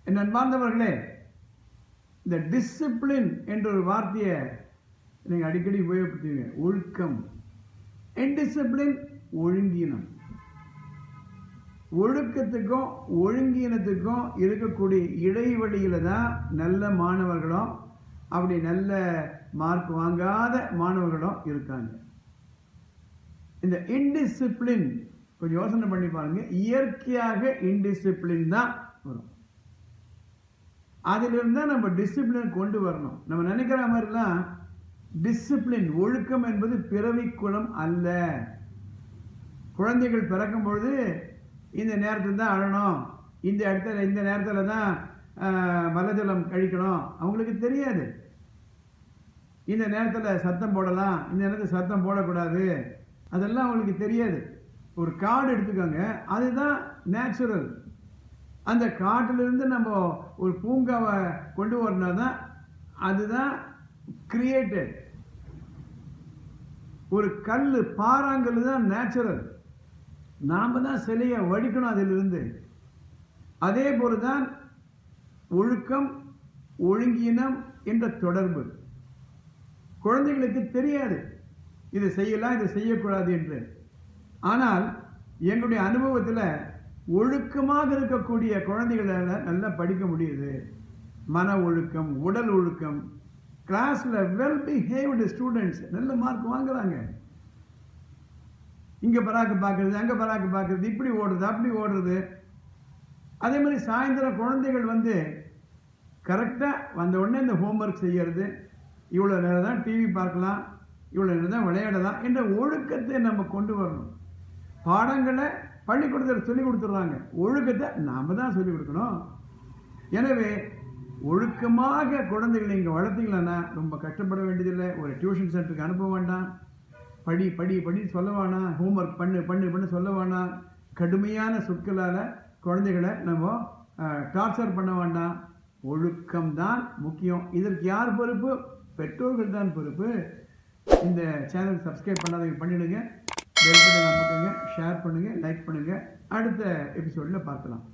என் அன்பார்ந்தவர்களே, இந்த டிசிப்ளின் என்ற ஒரு வார்த்தையை நீங்கள் அடிக்கடி உபயோகப்படுத்துவீங்க. ஒழுக்கம். இன்டிசிப்ளின் ஒழுங்கீனம். ஒழுக்கத்துக்கும் ஒழுங்கீனத்துக்கும் இருக்கக்கூடிய இடைவெளியில தான் நல்ல மாணவர்களும் அப்படி நல்ல மார்க் வாங்காத மாணவர்களும் இருக்காங்க. இந்த இன்டிசிப்ளின் கொஞ்சம் யோசனை பண்ணி பாருங்க. இயற்கையாக இன்டிசிப்ளின் தான் வரும். அதிலிருந்து தான் நம்ம டிசிப்ளின் கொண்டு வரணும். நம்ம நினைக்கிற மாதிரிலாம் டிசிப்ளின் ஒழுக்கம் என்பது பிறவி குணம் அல்ல. குழந்தைகள் பிறக்கும் பொழுது இந்த நேரத்தில் தான் அழணும், இந்த இடத்துல இந்த நேரத்தில் தான் மலஜலம் கழிக்கணும், அவங்களுக்கு தெரியாது. இந்த நேரத்தில் சத்தம் போடலாம், இந்த நேரத்தில் சத்தம் போடக்கூடாது, அதெல்லாம் அவங்களுக்கு தெரியாது. ஒரு காடு எடுத்துக்கோங்க, அதுதான் நேச்சுரல். அந்த காட்டிலிருந்து நம்ம ஒரு பூங்காவை கொண்டு வரணும்னா தான் அதுதான் கிரியேட்டட். ஒரு கல் பாறாங்கல் தான் நேச்சுரல். நாம தான் சிலையை வடிக்கணும் அதிலிருந்து. அதே போலதான் ஒழுக்கம் ஒழுங்கீனம் என்ற தொடர்பு. குழந்தைகளுக்கு தெரியாது இதை செய்யலாம் இதை செய்யக்கூடாது என்று. ஆனால் என்னுடைய அனுபவத்தில் ஒழுக்கமாக இருக்கக்கூடிய குழந்தைகளால் நல்லா படிக்க முடியுது. மன ஒழுக்கம், உடல் ஒழுக்கம், கிளாஸ்ல வெல் பிஹேவ்டு ஸ்டூடெண்ட்ஸ் நல்ல மார்க் வாங்குறாங்க. இங்க பராக்கு பார்க்கறது, அங்க பராக்கு பார்க்கறது, இப்படி ஓடுறது அப்படி ஓடுறது. அதே மாதிரி சாயந்தரம் குழந்தைகள் வந்து கரெக்டா வந்த உடனே இந்த ஹோம்ஒர்க் செய்யறது, இவ்வளவு நேரம் தான் டிவி பார்க்கலாம், இவ்வளவு நேரம் தான் விளையாடலாம் என்ற ஒழுக்கத்தை நம்ம கொண்டு வரணும். பாடங்களை பள்ளிக்கூடத்தில் சொல்லிக் கொடுத்துட்றாங்க, ஒழுக்கத்தை நாம தான் சொல்லிக் கொடுக்கணும். எனவே ஒழுக்கமாக குழந்தைகளை இங்கே வளர்த்தீங்களா ரொம்ப கஷ்டப்பட வேண்டியதில்லை. ஒரு டியூஷன் சென்டருக்கு அனுப்ப வேண்டாம். படி படி படி சொல்ல வேணாம், ஹோம்ஒர்க் பண்ணு பண்ணு பண்ணு சொல்ல வேணாம். கடுமையான சொற்களால் குழந்தைகளை நம்ம டார்ச்சர் பண்ண வேண்டாம். ஒழுக்கம்தான் முக்கியம். இதற்கு யார் பொறுப்பு? பெற்றோர்கள் தான் பொறுப்பு. இந்த சேனல் சப்ஸ்கிரைப் பண்ணாதவங்க பண்ணிடுங்க, பெல் பட்டன் அமுக்குங்க, ஷேர் பண்ணுங்க, லைக் பண்ணுங்க. அடுத்த எபிசோடில் பார்க்கலாம்.